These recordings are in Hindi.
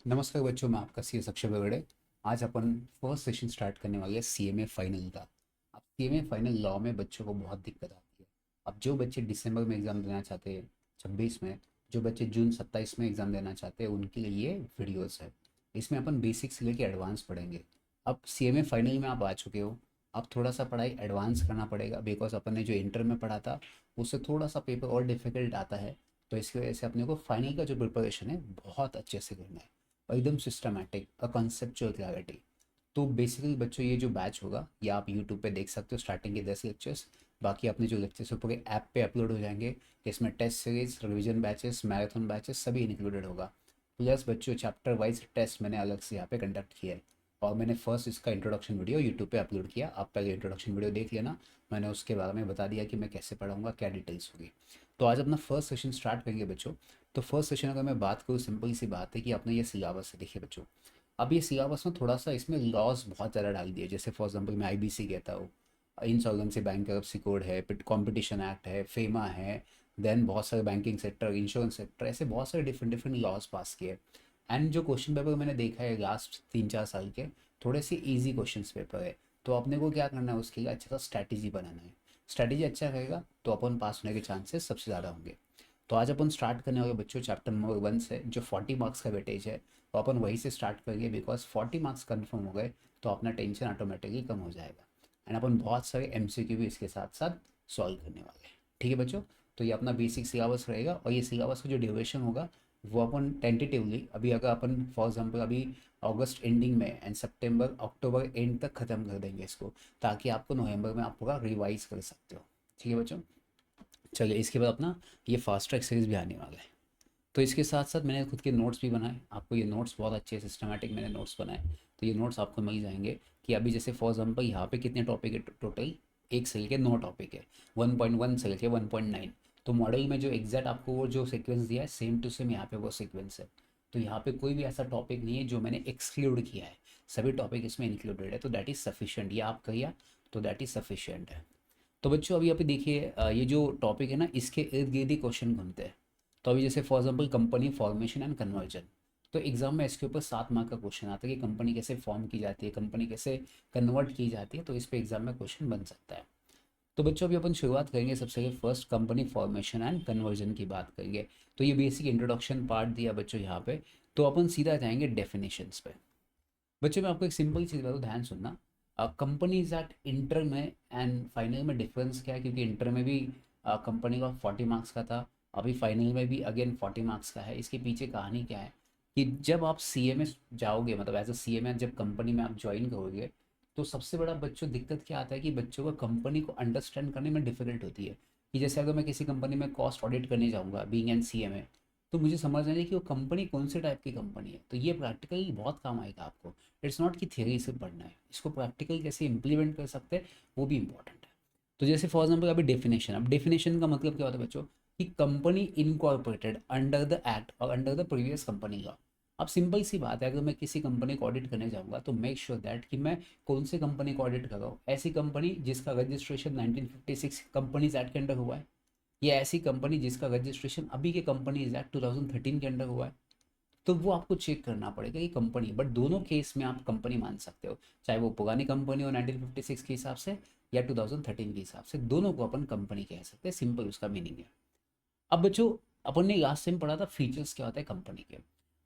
नमस्कार बच्चों, मैं आपका सी एस अक्षय बगड़े। आज अपन फर्स्ट सेशन स्टार्ट करने वाले हैं सीएमए फाइनल का। अब सीएमए फाइनल लॉ में बच्चों को बहुत दिक्कत आती है। अब जो बच्चे दिसंबर में एग्ज़ाम देना चाहते हैं 26 में, जो बच्चे जून 27 में एग्ज़ाम देना चाहते हैं, उनके लिए ये वीडियोस है। इसमें अपन बेसिक से लेके एडवांस पढ़ेंगे। अब सीएमए फाइनल में आप आ चुके हो, अब थोड़ा सा पढ़ाई एडवांस करना पड़ेगा, बिकॉज अपन ने जो इंटर में पढ़ा था उससे थोड़ा सा पेपर और डिफिकल्ट आता है। तो इसकी वजह से अपने को फाइनल का जो प्रिपरेशन है बहुत अच्छे से करना है और एकदम सिस्टमैटिक और कॉन्सेप्चुअल क्लैरिटी। तो बेसिकली बच्चों, ये जो बैच होगा ये आप यूट्यूब पे देख सकते हो, स्टार्टिंग के 10 लेक्चर्स। बाकी अपने जो लेक्चर्स पूरे ऐप पे अपलोड हो जाएंगे। इसमें test series, revision batches, marathon batches सभी इंक्लूडेड होगा। प्लस बच्चों, चैप्टर वाइज टेस्ट मैंने अलग से यहाँ पे कंडक्ट किया है। और मैंने फर्स्ट इसका इंट्रोडक्शन वीडियो यूट्यूब पे अपलोड किया, आप पहले इंट्रोडक्शन वीडियो देख लेना। मैंने उसके बारे में बता दिया कि मैं कैसे पढ़ाऊँगा, क्या डिटेल्स होगी। तो आज अपना फर्स्ट सेशन स्टार्ट करेंगे बच्चों। तो फर्स्ट सेशन अगर मैं बात करूँ, सिंपल सी बात है कि अपना ये सिलेबस है। देखिए बच्चों, अब ये सिलेबस में थोड़ा सा इसमें लॉस बहुत ज़्यादा डाल दिए। जैसे फॉर एग्जांपल मैं आईबीसी कहता हूँ, इंसॉल्वेंसी बैंक्रप्सी कोड है, कंपटीशन एक्ट है, फेमा है, देन बहुत सारे बैंकिंग सेक्टर, इंश्योरेंस सेक्टर, ऐसे बहुत सारे डिफरेंट डिफरेंट लॉज पास किए। एंड जो क्वेश्चन पेपर मैंने देखा है लास्ट 3-4 साल के, थोड़े से ईजी क्वेश्चन पेपर है। तो अपने को क्या करना है, उसके लिए अच्छा सा स्ट्रैटेजी बनाना है। स्ट्रैटेजी अच्छा रहेगा तो अपन पास होने के चांसेस सबसे ज़्यादा होंगे। तो आज अपन स्टार्ट करने वाले बच्चों चैप्टर नंबर 1 से, जो 40 मार्क्स का वेटेज है। तो अपन वहीं से स्टार्ट करेंगे, बिकॉज 40 मार्क्स कन्फर्म हो गए तो अपना टेंशन ऑटोमेटिकली कम हो जाएगा। एंड अपन बहुत सारे एमसीक्यू भी इसके साथ साथ सॉल्व करने वाले हैं। ठीक है बच्चों। तो ये अपना बेसिक सिलेबस रहेगा और ये सिलेबस का जो ड्यूरेशन होगा वो अपन टेंटेटिवली अभी, अगर अपन फॉर एग्जांपल अभी अगस्त एंडिंग में एंड सितंबर अक्टूबर एंड तक ख़त्म कर देंगे इसको, ताकि आपको नवंबर में आप पूरा रिवाइज कर सकते हो। ठीक है बच्चों। चलिए, इसके बाद अपना ये फास्ट ट्रैक सीरीज भी आने वाला है। तो इसके साथ साथ मैंने खुद के नोट्स भी बनाए। आपको ये नोट्स बहुत अच्छे सिस्टमेटिक मैंने नोट्स बनाए। तो ये नोट्स आपको मिल जाएंगे कि अभी जैसे फॉर एग्जांपल यहाँ पे कितने टॉपिक है टोटल। एक सेल के 9 टॉपिक है, 1.1 सेल के 1.9। तो मॉडल में जो एग्जैक्ट आपको वो जो सीक्वेंस दिया है, सेम टू सेम यहाँ पे वो सीक्वेंस है। तो यहाँ पे कोई भी ऐसा टॉपिक नहीं है जो मैंने एक्सक्लूड किया है, सभी टॉपिक इसमें इंक्लूडेड है। तो दैट इज़ सफिशिएंट, ये आप कहिए तो दैट इज़ सफिशिएंट है। तो बच्चों, अभी अभी देखिए, ये जो टॉपिक है ना, इसके इर्द गिर्द ही क्वेश्चन घूमते हैं। तो अभी जैसे for example company formation and conversion, तो एग्जाम में इसके ऊपर 7 मार्क का क्वेश्चन आता है कि कंपनी कैसे फॉर्म की जाती है, कंपनी कैसे कन्वर्ट की जाती है। तो इस पे एग्जाम में क्वेश्चन बन सकता है। तो बच्चों, अभी अपन शुरुआत करेंगे सबसे पहले first company formation and conversion की बात करेंगे। तो ये बेसिक इंट्रोडक्शन पार्ट दिया बच्चों यहाँ पे। तो अपन सीधा जाएंगे डेफिनेशंस पे। बच्चों, मैं आपको एक सिंपल चीज़ बताऊँ, ध्यान सुनना। कंपनीज एट इंटर में एंड फाइनल में डिफरेंस क्या है, क्योंकि इंटर में भी कंपनी का 40 मार्क्स का था, अभी फाइनल में भी अगेन 40 मार्क्स का है। इसके पीछे कहानी क्या है कि जब आप सी में जाओगे, मतलब एज अ सी एम, जब कंपनी में आप ज्वाइन करोगे, तो सबसे बड़ा बच्चों दिक्कत क्या आता है कि बच्चों को कंपनी को अंडरस्टैंड करने में डिफिकल्ट होती है। कि जैसे अगर मैं किसी कंपनी में कॉस्ट ऑडिट करने जाऊँगा बीइंग एन सी एम, तो मुझे समझ आना कि वो कंपनी कौन से टाइप की कंपनी है। तो ये प्रैक्टिकली बहुत काम आएगा आपको। इट्स नॉट कि थियरी से पढ़ना है, इसको प्रैक्टिकली कैसे इंप्लीमेंट कर सकते हैं वो भी इंपॉर्टेंट है। तो जैसे फॉर एग्जाम्पल अभी डेफिनेशन, अब डेफिनेशन का मतलब क्या होता है बच्चों, कि company incorporated under the act और under the previous company law. अब सिंपल सी बात है, अगर मैं किसी कंपनी को ऑडिट करने जाऊंगा तो मेक श्योर दैट कि मैं कौन से कंपनी को ऑडिट कर रहा हूँ। ऐसी कंपनी जिसका रजिस्ट्रेशन 1956 कंपनीज एक्ट के अंडर हुआ है, या ऐसी कंपनी जिसका रजिस्ट्रेशन अभी के कंपनीज एक्ट 2013 के अंडर हुआ है। तो वो आपको चेक करना पड़ेगा कि कंपनी, बट दोनों केस में आप कंपनी मान सकते हो, चाहे वो पुरानी कंपनी हो 1956 के हिसाब से या 2013 के हिसाब से, दोनों को अपन कंपनी कह सकते हैं। सिंपल उसका मीनिंग है। अब बच्चों, अपन ने लास्ट टाइम पढ़ा था फीचर्स क्या होता है कंपनी के।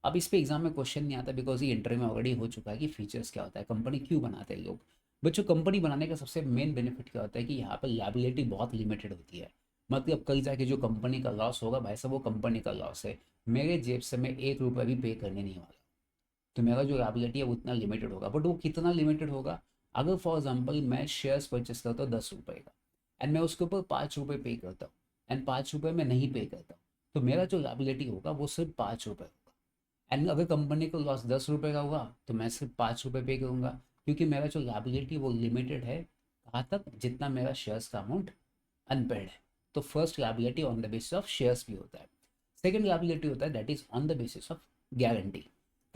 अब इस पे एग्जाम में क्वेश्चन नहीं आता, बिकॉज ये इंटरव्यू में ऑलरेडी हो चुका है कि फीचर्स क्या होता है, कंपनी क्यों बनाते हैं लोग। बच्चों, कंपनी बनाने का सबसे मेन बेनिफिट क्या होता है कि यहाँ पर लाइबिलिटी बहुत लिमिटेड होती है। मतलब कल जाके जो कंपनी का लॉस होगा भाई साहब, वो कंपनी का लॉस है। मेरे जेब से मैं 1 रुपया भी पे करने नहीं वाला। तो मेरा जो लाइबिलिटी है वो उतना लिमिटेड होगा, बट वो कितना लिमिटेड होगा। अगर फॉर एग्जाम्पल मैं शेयर्स परचेस करता हूँ 10 रुपये का, एंड मैं उसके ऊपर 5 रुपये पे करता हूँ, एंड 5 रुपये मैं नहीं पे करता हूँ, तो मेरा जो लाइबिलिटी होगा वो सिर्फ 5 रुपये होगा। एंड अगर कंपनी को लॉस 10 रुपये का हुआ तो मैं सिर्फ 5 रुपये पे करूँगा, क्योंकि मेरा जो लाइबिलिटी वो लिमिटेड है, कहाँ तक, जितना मेरा शेयर्स का अमाउंट अनपेड है। तो first liability on the basis of shares भी होता है। सेकेंड लाइबिलिटी होता है that is on the basis of guarantee.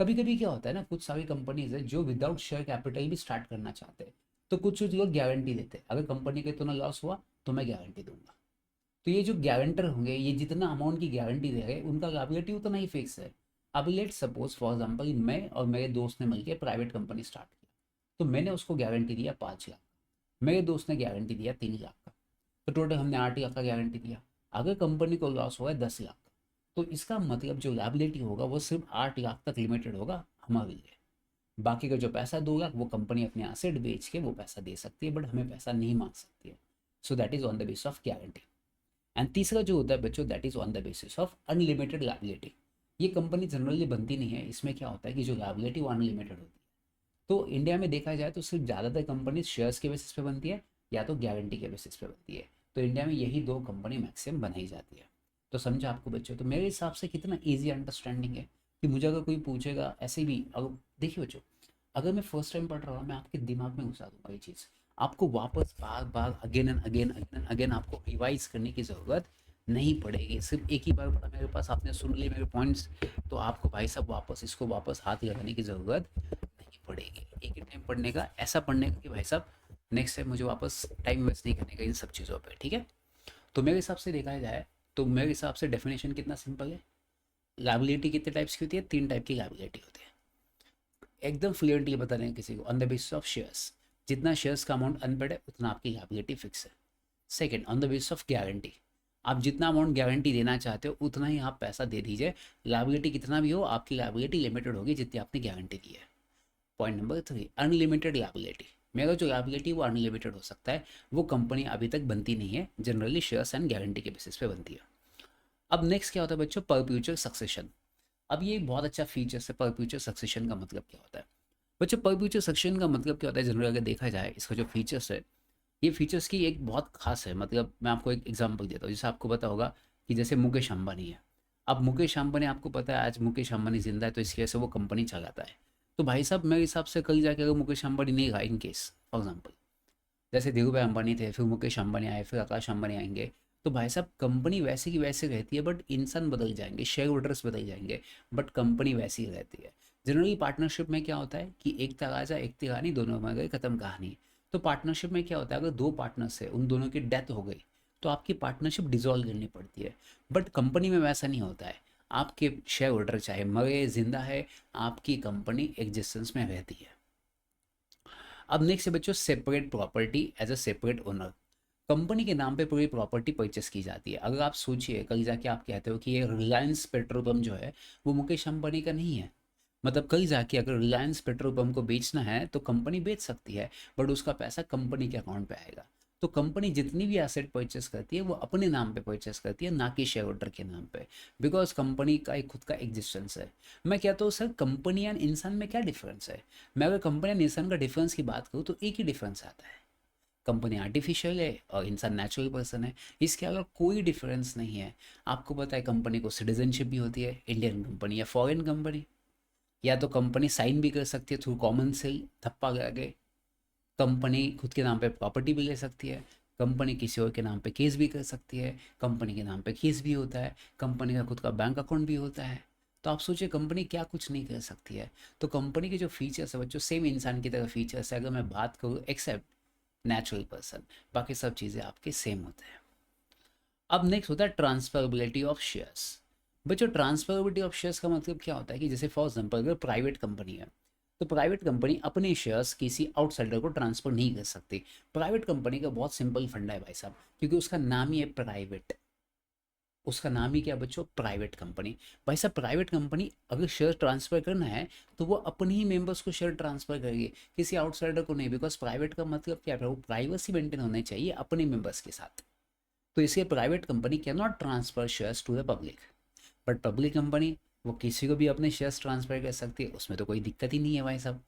कभी कभी क्या होता है ना, कुछ सारी कंपनीज है जो विदाउट शेयर कैपिटल भी स्टार्ट करना चाहते हैं। तो कुछ लोग गारंटी देते हैं, अगर कंपनी का इतना लॉस हुआ तो मैं गारंटी दूंगा। तो ये जो गारंटर होंगे, ये जितना अमाउंट की गारंटी दे रहे हैं, उनका लायबिलिटी उतना ही फिक्स है। अब लेट सपोज फॉर एग्जांपल मैं और मेरे दोस्त ने मिलकर प्राइवेट कंपनी स्टार्ट की, तो मैंने उसको गारंटी दिया 5 लाख, मेरे दोस्त ने गारंटी दिया 3 लाख का, तो टोटल हमने 8 लाख का गारंटी दिया। अगर कंपनी को लॉस हुआ है 10 लाख का, तो इसका मतलब जो लायबिलिटी होगा वो सिर्फ 8 लाख तक लिमिटेड होगा हमारे लिए। बाकी का जो पैसा 2 लाख वो कंपनी अपने एसेट बेच के वो पैसा दे सकती है, बट हमें पैसा नहीं मांग सकती है। So that is on the basis of guarantee. And तीसरा जो होता है बच्चों, that is on the basis of unlimited liability. ये कंपनी जनरली बनती नहीं है, इसमें क्या होता है कि जो लायबिलिटी वो अनलिमिटेड होती है। तो इंडिया में देखा जाए तो सिर्फ ज़्यादातर कंपनी शेयर्स के बेसिस पे बनती है या तो गारंटी के बेसिस पे बनती है। तो इंडिया में यही दो कंपनी मैक्सिमम बनाई जाती है। तो समझा आपको बच्चों? तो मेरे हिसाब से कितना ईजी अंडरस्टैंडिंग है कि मुझे अगर कोई पूछेगा ऐसे भी, अगर देखिए बच्चों, अगर मैं फर्स्ट टाइम पढ़ रहा हूँ मैं आपके दिमाग में घुसा दूंगा ये चीज़, आपको वापस बार बार again and again again and again आपको रिवाइज करने की ज़रूरत नहीं पड़ेगी। सिर्फ एक ही बार पढ़ा मेरे पास, आपने सुन लिए मेरे पॉइंट्स, तो आपको भाई साहब वापस इसको वापस हाथ लगाने की ज़रूरत नहीं पड़ेगी। एक ही टाइम पढ़ने का, ऐसा पढ़ने का कि भाई साहब नेक्स्ट टाइम मुझे वापस टाइम वेस्ट नहीं करने का इन सब चीज़ों पे, ठीक है? तो मेरे हिसाब से देखा जाए तो मेरे हिसाब से डेफिनेशन कितना सिंपल है। लायबिलिटी कितने टाइप्स की होती है? 3 टाइप की लायबिलिटी होती है। एकदम फ्लुएंटली बता दें किसी को, on the basis of shares, जितना शेयर्स का अमाउंट अनपेड है उतना आपकी लायबिलिटी फिक्स है। Second, on the basis of guarantee, आप जितना अमाउंट गारंटी देना चाहते हो उतना ही आप पैसा दे दीजिए, लायबिलिटी कितना भी हो आपकी लायबिलिटी लिमिटेड होगी जितनी आपने गारंटी दी है। Point number 3, unlimited liability. मेरा जो लायबिलिटी वो अनलिमिटेड हो सकता है, वो कंपनी अभी तक बनती नहीं है, जनरली शेयर्स एंड गारंटी के बेसिस पे बनती है। अब नेक्स्ट क्या होता है बच्चों? Perpetual succession. अब ये बहुत अच्छा फीचर है। परपेचुअल सक्सेशन का मतलब क्या होता है बच्चों? परपेचुअल सक्सेशन का मतलब क्या होता है जनरली अगर देखा जाए, इसका जो फीचर्स है, ये फीचर्स की एक बहुत खास है। मतलब मैं आपको एक एग्जांपल देता हूँ, जैसे आपको पता होगा कि जैसे मुकेश अंबानी है। अब मुकेश अंबानी, आपको पता है आज मुकेश अंबानी जिंदा है तो इसकी वजह से वो कंपनी चलाता है। तो भाई साहब मेरे हिसाब से कल जाके अगर मुकेश अंबानी नहीं रहा इन केस, फॉर एग्जाम्पल जैसे धीरू भाई अंबानी थे, फिर मुकेश अंबानी आए, फिर आकाश अंबानी आएंगे, तो भाई साहब कंपनी वैसे की वैसे रहती है, बट इंसान बदल जाएंगे, शेयर होल्डर्स बदल जाएंगे, बट कंपनी वैसी ही रहती है। जनरली पार्टनरशिप में क्या होता है कि एक तगाजा एक तिगानी, दोनों मर गए, खत्म कहानी। तो पार्टनरशिप में क्या होता है, अगर दो पार्टनर्स है उन दोनों की डेथ हो गई तो आपकी पार्टनरशिप डिजोल्व करनी पड़ती है। बट कंपनी में वैसा नहीं होता है, आपके शेयर होल्डर चाहे मरे जिंदा है, आपकी कंपनी एग्जिस्टेंस में रहती है। अब नेक्स्ट है बच्चों separate property as a separate owner. Company के नाम पे पूरी प्रॉपर्टी परचेस की जाती है। अगर आप सोचिए कल जाके आप कहते हो कि ये रिलायंस पेट्रोल पंप जो है वो मुकेश अंबानी का नहीं है, मतलब कल जाके अगर रिलायंस पेट्रोल पंप को बेचना है तो कंपनी बेच सकती है, बट उसका पैसा कंपनी के अकाउंट पे आएगा। तो कंपनी जितनी भी एसेट परचेस करती है वो अपने नाम पे परचेस करती है, ना कि शेयर होल्डर के नाम पे, बिकॉज कंपनी का एक खुद का एग्जिस्टेंस है। मैं कहता हूँ सर कंपनी एंड इंसान में क्या डिफरेंस है? मैं अगर कंपनी एंड इंसान का डिफरेंस की बात करूँ तो एक ही डिफरेंस आता है, कंपनी आर्टिफिशियल है और इंसान नेचुरल पर्सन है। इसके अलावा कोई डिफरेंस नहीं है। आपको पता है कंपनी को सिटीजनशिप भी होती है, इंडियन कंपनी या फॉरेन कंपनी, या तो कंपनी साइन भी कर सकती है थ्रू कॉमन सेल थप्पा लगा के, कंपनी खुद के नाम पे प्रॉपर्टी भी ले सकती है, कंपनी किसी और के नाम पे केस भी कर सकती है, कंपनी के नाम पे केस भी होता है, कंपनी का खुद का बैंक अकाउंट भी होता है। तो आप सोचिए कंपनी क्या कुछ नहीं कर सकती है। तो कंपनी के जो फीचर्स है बच्चों सेम इंसान की तरह फीचर्स है, अगर मैं बात करूँ एक्सेप्ट नेचुरल पर्सन, बाकी सब चीज़ें आपके सेम होते हैं। अब नेक्स्ट होता है ट्रांसफरेबिलिटी ऑफ शेयर्स। बच्चों ट्रांसफरेबिलिटी ऑफ शेयर्स का मतलब क्या होता है कि जैसे फॉर एग्जांपल अगर प्राइवेट कंपनी है तो प्राइवेट कंपनी अपने शेयर्स किसी आउटसाइडर को ट्रांसफर नहीं कर सकती। प्राइवेट कंपनी का बहुत सिंपल फंडा है भाई साहब, क्योंकि उसका नाम ही है प्राइवेट। उसका नाम ही क्या है बच्चों? Private company. भाई साहब प्राइवेट कंपनी अगर शेयर ट्रांसफर करना है तो वो अपने ही मेंबर्स को शेयर ट्रांसफर करेगी, किसी आउटसाइडर को नहीं, बिकॉज प्राइवेट का मतलब क्या है, वो प्राइवेसी मेंटेन होनी चाहिए अपने मेंबर्स के साथ। तो इसलिए private company can not transfer shares to the public, but public company वो किसी को भी अपने शेयर्स ट्रांसफर कर सकती है, उसमें तो कोई दिक्कत ही नहीं है भाई साहब।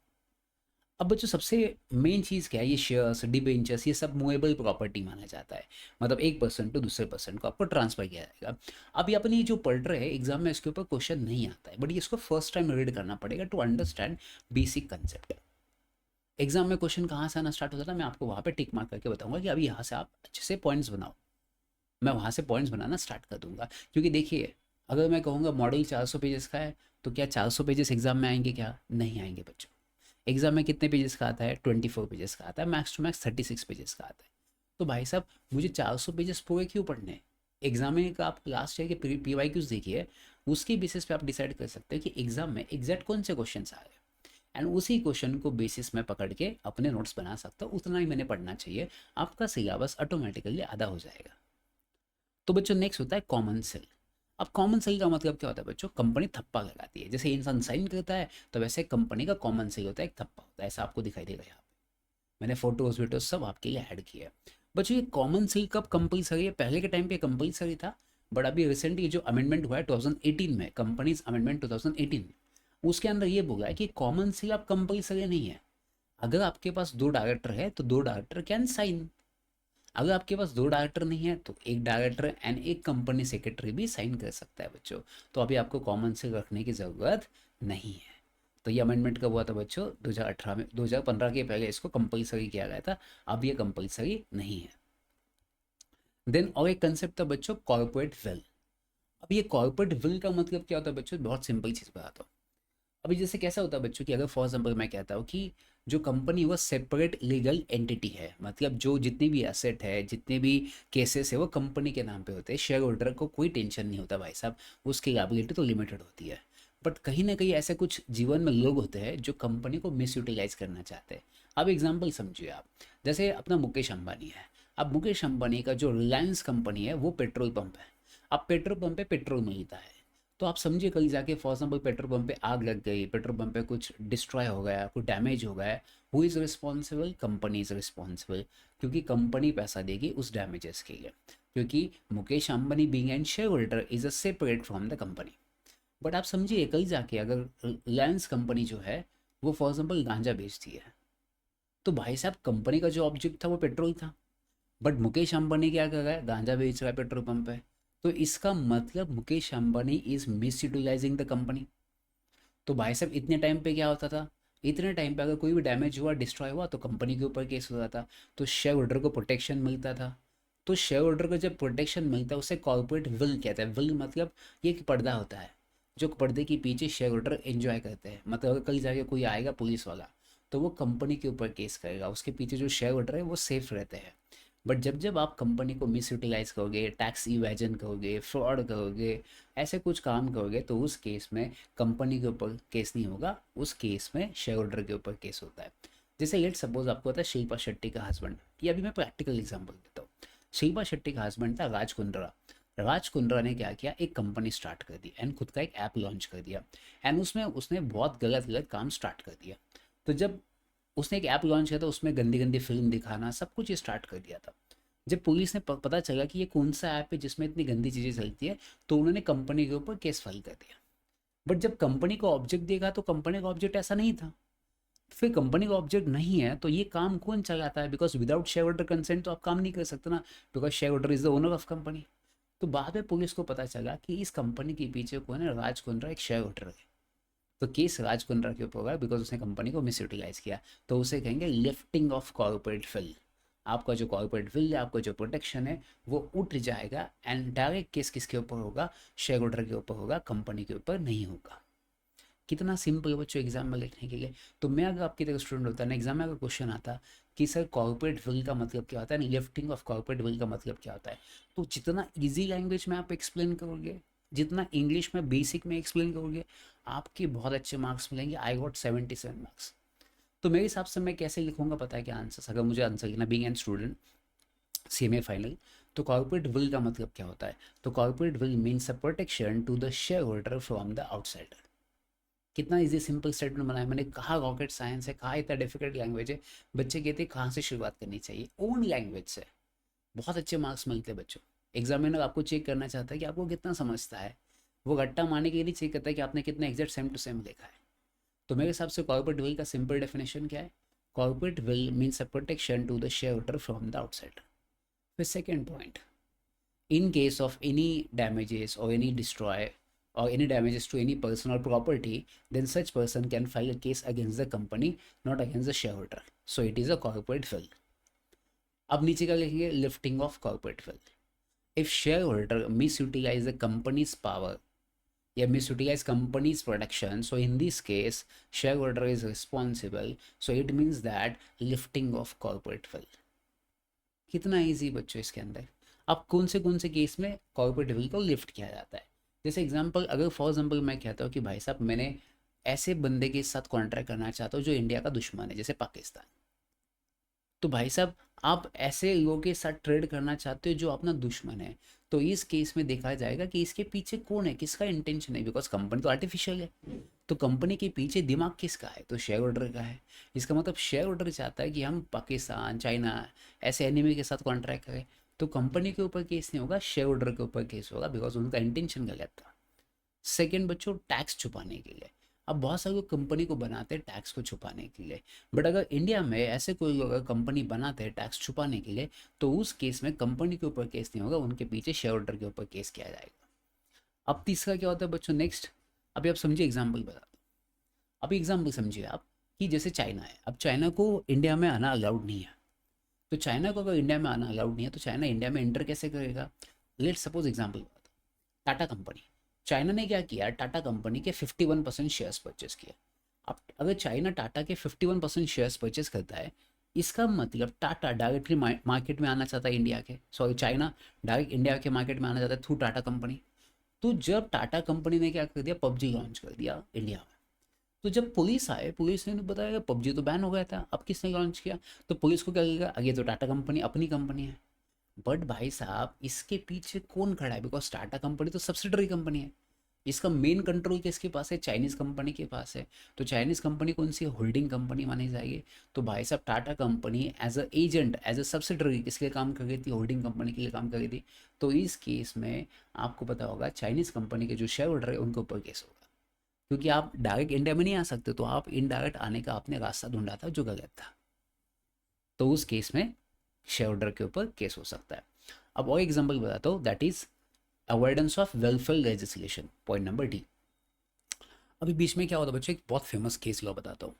अब बच्चों सबसे मेन चीज़ क्या है, ये शेयर्स डिबेंचर्स ये सब मूवेबल प्रॉपर्टी माना जाता है, मतलब एक पर्सन टू दूसरे पर्सन को आपको ट्रांसफर किया जाएगा। अब ये अपनी जो पढ़ रहे हैं एग्जाम में इसके ऊपर क्वेश्चन नहीं आता है, बट ये इसको फर्स्ट टाइम रीड करना पड़ेगा to understand basic concept. Exam में क्वेश्चन कहाँ से आना स्टार्ट होता है मैं आपको वहाँ पे टिक मार्क करके बताऊंगा कि अभी यहाँ से आप अच्छे से पॉइंट्स बनाओ। मैं वहाँ से पॉइंट्स बनाना स्टार्ट कर दूंगा, क्योंकि देखिए अगर मैं कहूँगा मॉडल 400 पेजेस का है तो क्या 400 पेजेस एग्जाम में आएंगे? क्या नहीं आएंगे बच्चों। एग्जाम में कितने पेजेस का आता है? 24 पेजेस का आता है, मैक्स टू मैक्स 36 पेजेस का आता है। तो भाई साहब मुझे 400 पेजेस पूरे क्यों पढ़ने हैं? एग्जाम में का आप लास्ट ईयर के पी वाई क्यूज देखिए, उसके बेसिस पे आप डिसाइड कर सकते हैं कि एग्जाम में एग्जैक्ट कौन से क्वेश्चन आ रहे हैं, एंड उसी क्वेश्चन को बेसिस में पकड़ के अपने नोट्स बना सकता हूँ, उतना ही मैंने पढ़ना चाहिए, आपका सिलेबस ऑटोमेटिकली आधा हो जाएगा। तो बच्चों नेक्स्ट होता है कॉमन सेल। अब कॉमन सेल का मतलब क्या होता है बच्चों, कंपनी थप्पा लगाती है, जैसे इंसान साइन करता है तो वैसे कंपनी का कॉमन सेल होता है, एक थप्पा होता है, ऐसा आपको दिखाई देगा यहाँ पे। मैंने फोटोज वीडियोज सब आपके लिए ऐड किया है। बच्चों ये कॉमन सेल कब कंपलसरी है, पहले के टाइम पे कंपलसरी था, बट अभी रिसेंटली जो अमेंडमेंट हुआ है 2018 में, कंपनीज अमेंडमेंट 2018, उसके अंदर ये बोला है कि कॉमन सेल आप कंपलसरी नहीं है। अगर आपके पास दो डायरेक्टर है तो दो डायरेक्टर कैन साइन, अगर आपके पास दो डायरेक्टर नहीं है तो एक डायरेक्टर एंड एक कंपनी सेक्रेटरी भी साइन कर सकता है बच्चों। तो अभी आपको कॉमन सेल रखने की ज़रूरत नहीं है। तो ये अमेंडमेंट कब हुआ था बच्चों, 2018 में, 2015 के पहले इसको कंपलसरी किया गया था, अब ये कंपलसरी नहीं है। देन और एक कंसेप्ट था बच्चों कॉर्पोरेट विल। अब ये कॉर्पोरेट विल का मतलब क्या होता है बच्चों, बहुत सिंपल चीज़ बताता हूँ। अभी जैसे कैसा होता है बच्चों कि अगर फॉर एग्जाम्पल मैं कहता हूँ कि जो कंपनी वो सेपरेट लीगल एंटिटी है, मतलब जो जितनी भी एसेट है, जितने भी केसेस है वो कंपनी के नाम पे होते हैं, शेयर होल्डर को कोई टेंशन नहीं होता भाई साहब, उसकी लायबिलिटी तो लिमिटेड होती है। बट कहीं ना कहीं ऐसे कुछ जीवन में लोग होते हैं जो कंपनी को मिस यूटिलाइज करना चाहते हैं। अब एग्जाम्पल समझिए आप, जैसे अपना मुकेश अंबानी है। अब मुकेश अंबानी का जो रिलायंस कंपनी है वो पेट्रोल पंप है। अब पेट्रोल पंप पे पेट्रोल मिलता है, तो आप समझिए कहीं जाके फॉर एग्जाम्पल पेट्रोल पंप पे आग लग गई, पेट्रोल पंप पे कुछ डिस्ट्रॉय हो गया, कुछ डैमेज हो गया, who is responsible, company is responsible, क्योंकि कंपनी पैसा देगी उस डैमेजेस के लिए, क्योंकि Mukesh Ambani being an share holder is a separate from the company. But आप समझिए कहीं जाके अगर रिलायंस कंपनी जो है वो फॉर एग्जाम्पल गांजा बेचती है, तो भाई साहब कंपनी का जो ऑब्जेक्ट था वो पेट्रोल था, बट मुकेश अंबानी क्या कर रहा है, गांजा बेच रहा है पेट्रोल पंप पे। तो इसका मतलब Mukesh Ambani is misutilising the company. तो भाई साहब इतने टाइम पे क्या होता था, इतने टाइम पे अगर कोई भी डैमेज हुआ, डिस्ट्रॉय हुआ, तो कंपनी के ऊपर केस होता था, तो शेयर होल्डर को प्रोटेक्शन मिलता था। तो शेयर होल्डर को जब प्रोटेक्शन मिलता है उसे कॉर्पोरेट विल कहते हैं। विल मतलब ये एक पर्दा होता है, जो पर्दे के पीछे शेयर होल्डर एंजॉय करते हैं, मतलब अगर कहीं जाके कोई आएगा पुलिस वाला तो वो कंपनी के ऊपर केस करेगा, उसके पीछे जो शेयर होल्डर है वो सेफ रहते हैं। बट जब जब आप कंपनी को मिस यूटिलाइज करोगे, टैक्स इवेजन करोगे, फ्रॉड करोगे, ऐसे कुछ काम करोगे, तो उस केस में कंपनी के ऊपर केस नहीं होगा, उस केस में शेयर होल्डर के ऊपर केस होता है। जैसे लेट सपोज आपको होता है शिल्पा शेट्टी का हस्बैंड, ये अभी मैं प्रैक्टिकल एग्जांपल देता हूँ। शिल्पा शेट्टी का हस्बैंड था राज कुंद्रा। राज कुंद्रा ने क्या किया, एक कंपनी स्टार्ट कर दी एंड खुद का एक ऐप लॉन्च कर दिया, एंड उसमें उसने बहुत गलत गलत काम स्टार्ट कर दिया। तो जब उसने एक ऐप लॉन्च किया था उसमें गंदी गंदी फिल्म दिखाना सब कुछ स्टार्ट कर दिया था। जब पुलिस ने पता चला कि ये कौन सा ऐप है जिसमें इतनी गंदी चीज़ें चलती है, तो उन्होंने कंपनी के ऊपर केस फाइल कर दिया। बट जब कंपनी का ऑब्जेक्ट देखा तो कंपनी का ऑब्जेक्ट ऐसा नहीं था। फिर कंपनी का ऑब्जेक्ट नहीं है तो ये काम कौन चलाता है, because without share holder consent तो आप काम नहीं कर सकते ना, because share holder is the owner of company. तो बाद में पुलिस को पता चला कि इस कंपनी के पीछे कौन है, राज कुंद्रा एक शेयर होल्डर है। तो केस राज कुंद्रा के ऊपर होगा बिकॉज उसने कंपनी को मिस यूटिलाइज किया। तो उसे कहेंगे लिफ्टिंग ऑफ कॉर्पोरेट विल। आपका जो कॉर्पोरेट विल है, आपका जो प्रोटेक्शन है वो उठ जाएगा, एंड डायरेक्ट केस किसके ऊपर होगा, शेयर होल्डर के ऊपर होगा, कंपनी के ऊपर नहीं होगा। कितना सिंपल है बच्चों एग्जाम में लिखने के लिए। तो मैं अगर आपकी तरह स्टूडेंट होता ना, एग्जाम में अगर क्वेश्चन आता कि सर कॉर्पोरेट विल का मतलब क्या होता है, लिफ्टिंग ऑफ कॉर्पोरेट विल का मतलब क्या होता है, तो जितना इजी लैंग्वेज में आप एक्सप्लेन करोगे, जितना इंग्लिश में बेसिक में एक्सप्लेन करोगे, आपके बहुत अच्छे मार्क्स मिलेंगे। I got 77 marks. तो मेरे हिसाब से मैं कैसे लिखूंगा पता है क्या आंसर, अगर मुझे आंसर लिखना being an student CMA final. तो कॉर्पोरेट विल का मतलब क्या होता है, तो corporate veil means a protection to the share holder from the outsider. कितना इजी सिंपल स्टेटमेंट बनाया मैंने, कहा रॉकेट साइंस है, कहा इतना डिफिकल्ट लैंग्वेज है। बच्चे कहते हैं कहाँ से शुरुआत करनी चाहिए, ओन लैंग्वेज से। बहुत अच्छे मार्क्स मिलते हैं बच्चों। एग्जामिनर आपको चेक करना चाहता है कि आपको कितना समझता है, वो रट्टा मारने के लिए चेक करता है कि आपने कितना एग्जैक्ट सेम टू सेम लिखा है। तो मेरे हिसाब से कॉर्पोरेट विल का सिंपल डेफिनेशन क्या है, corporate veil means a protection to the share holder from the outside. फिर second point, in case of any damages or any destroy or any damages to any person or property, then such person can file a case against the company, not against the shareholder. So it is a corporate will. अब नीचे का लिखेंगे lifting of corporate veil. If shareholder misutilize the company's power या misutilize company's production, so in this case shareholder is responsible, so it means that lifting of corporate will। कितना इजी बच्चों इसके अंदर। अब कौन से केस में कॉर्पोरेट विल को लिफ्ट किया जाता है, जैसे एग्जांपल, अगर फॉर एग्जांपल मैं कहता हूँ कि भाई साहब मैंने ऐसे बंदे के साथ कॉन्ट्रैक्ट करना चाहता हूँ जो इंडिया का दुश्मन है, जैसे पाकिस्तान, तो भाई साहब आप ऐसे लोगों के साथ ट्रेड करना चाहते हो जो अपना दुश्मन है, तो इस केस में देखा जाएगा कि इसके पीछे कौन है, किसका इंटेंशन है, बिकॉज कंपनी तो आर्टिफिशियल है, तो कंपनी के पीछे दिमाग किसका है, तो शेयर होल्डर का है। इसका मतलब शेयर होल्डर चाहता है कि हम पाकिस्तान, चाइना ऐसे एनिमी के साथ कॉन्ट्रैक्ट करें, तो कंपनी के ऊपर केस नहीं होगा, शेयर होल्डर के ऊपर केस होगा, बिकॉज उनका इंटेंशन गलत था। सेकेंड बच्चों, टैक्स छुपाने के लिए। अब बहुत सारे लोग कंपनी को बनाते हैं टैक्स को छुपाने के लिए, बट अगर इंडिया में ऐसे कोई लोग अगर कंपनी बनाते हैं टैक्स छुपाने के लिए, तो उस केस में कंपनी के ऊपर केस नहीं होगा, उनके पीछे शेयर होल्डर के ऊपर केस किया जाएगा। अब तीसरा क्या होता है बच्चों, नेक्स्ट, अभी आप समझिए, एग्जाम्पल बता दो। अभी एग्जाम्पल समझिए आप, कि जैसे चाइना है, अब चाइना को इंडिया में आना अलाउड नहीं है, तो चाइना को अगर इंडिया में आना अलाउड नहीं है तो चाइना इंडिया में एंटर कैसे करेगा। Let suppose example, Tata company, China ने क्या किया, टाटा कंपनी के 51% शेयर्स परचेस किए। अब अगर चाइना टाटा के 51% शेयर्स परचेस करता है, इसका मतलब टाटा डायरेक्टली मार्केट में आना चाहता है इंडिया के, सॉरी चाइना डायरेक्ट इंडिया के मार्केट में आना चाहता है थ्रू टाटा कंपनी। तो जब टाटा कंपनी ने क्या कर दिया, पबजी लॉन्च कर दिया इंडिया में, तो जब पुलिस आए, पुलिस ने बताया पबजी तो बैन हो गया था, अब किसने लॉन्च किया, तो पुलिस को क्या लगेगा, ये तो टाटा कंपनी अपनी कंपनी है। बट भाई साहब इसके पीछे कौन खड़ा है, बिकॉज टाटा कंपनी तो सब्सिडरी कंपनी है, इसका मेन कंट्रोल किसके पास है, चाइनीज कंपनी के पास है। तो चाइनीज कंपनी कौन सी होल्डिंग कंपनी मानी जाएगी, तो भाई साहब Tata company as a agent, as a subsidiary किसके लिए काम कर रही थी, होल्डिंग कंपनी के लिए काम कर रही थी। तो इस केस में आपको पता होगा चाइनीज कंपनी के जो शेयर होल्डर है उनके ऊपर केस होगा, क्योंकि आप डायरेक्ट इंडिया में नहीं आ सकते, तो आप इनडायरेक्ट आने का आपने रास्ता ढूंढा था जो गलत था, तो उस केस में शेयर होल्डर के ऊपर केस हो सकता है। अब और एग्जांपल बताता हूँ, that is avoidance of welfare legislation, point number D. अभी बीच में क्या होता है बच्चों, एक बहुत फेमस केस लो बताता हूँ।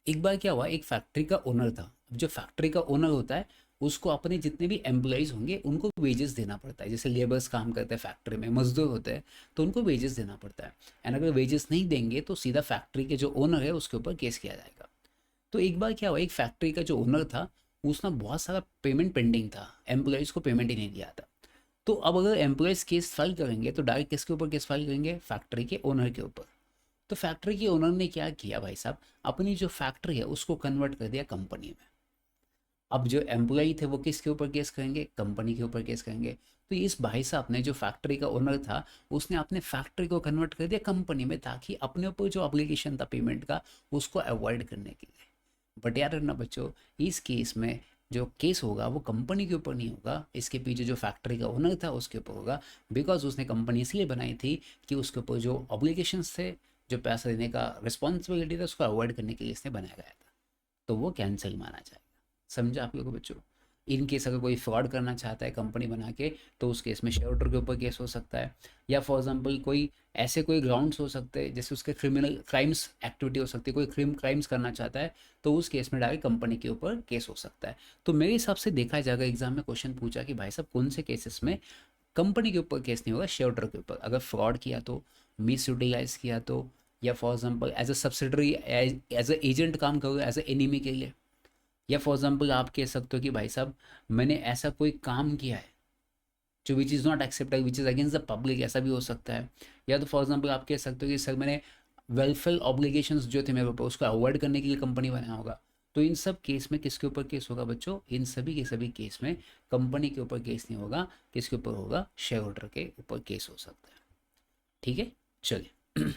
एक बार क्या हुआ, एक फैक्ट्री का ओनर था। अब जो फैक्ट्री का ओनर होता है उसको अपने जितने भी एम्प्लॉयज़ होंगे उनको वेजेस देना पड़ता है, जैसे लेबर्स काम करते हैं फैक्ट्री में, मजदूर होते हैं, तो उनको वेजेस देना पड़ता है। एंड अगर वेजेस नहीं देंगे तो सीधा फैक्ट्री के जो ओनर है उसके ऊपर केस किया जाएगा। तो एक बार क्या हुआ, एक फैक्ट्री का जो ओनर था उसने बहुत सारा पेमेंट पेंडिंग था, एम्प्लॉयज़ को पेमेंट ही नहीं दिया था। तो अब अगर एम्प्लॉयज़ केस फाइल करेंगे तो डायरेक्ट किसके ऊपर केस फाइल करेंगे, फैक्ट्री के ओनर के ऊपर। तो फैक्ट्री के ओनर ने क्या किया भाई साहब, अपनी जो फैक्ट्री है उसको कन्वर्ट कर दिया कंपनी में। अब जो एम्प्लॉय थे वो किसके ऊपर केस करेंगे, कंपनी के ऊपर केस करेंगे। तो इस भाई साहब ने, जो फैक्ट्री का ओनर था, उसने अपने फैक्ट्री को कन्वर्ट कर दिया कंपनी में, ताकि अपने ऊपर जो ऑब्लिगेशन था पेमेंट का उसको अवॉइड करने के लिए। बट यार ना बच्चों, इस केस में जो केस होगा वो कंपनी के ऊपर नहीं होगा, इसके पीछे जो फैक्ट्री का ओनर था उसके ऊपर होगा, बिकॉज उसने कंपनी इसलिए बनाई थी कि उसके ऊपर जो ऑब्लिगेशंस थे, जो पैसा देने का रिस्पॉन्सिबिलिटी था, उसको अवॉइड करने के लिए इसने बनाया गया था, तो वो कैंसिल माना जाएगा। समझा आप लोगों को बच्चों। इन केस अगर कोई फ्रॉड करना चाहता है कंपनी बना के, तो उस केस में शेयर होल्डर के ऊपर केस हो सकता है, या फॉर एग्जांपल कोई ऐसे कोई ग्राउंड्स हो सकते हैं जैसे उसके क्रिमिनल क्राइम्स एक्टिविटी हो सकती है, कोई क्राइम्स करना चाहता है, तो उस केस में डायरेक्ट कंपनी के ऊपर केस हो सकता है। तो मेरे हिसाब से देखा जाएगा, एग्जाम में क्वेश्चन पूछा कि भाई साहब कौन से केसेस में कंपनी के ऊपर केस नहीं होगा, शेयर होल्डर के ऊपर, अगर फ्रॉड किया तो, मिस यूटिलाइज किया तो, या for example as a subsidiary, as a agent काम करोगे एज अ एनिमी के लिए, या फॉर एग्जांपल आप कह सकते हो कि भाई साहब मैंने ऐसा कोई काम किया है जो which is not acceptable, which is against the public, ऐसा भी हो सकता है। या तो फॉर एग्जांपल आप कह सकते हो कि सर मैंने वेलफेयर ऑब्लिगेशंस जो थे मेरे ऊपर उसको अवॉइड करने के लिए कंपनी बनाया होगा। तो इन सब केस में किसके ऊपर केस होगा बच्चों, इन सभी के सभी केस में कंपनी के ऊपर केस नहीं होगा, किसके ऊपर होगा, शेयर होल्डर के ऊपर केस हो सकता है। ठीक है, चलिए।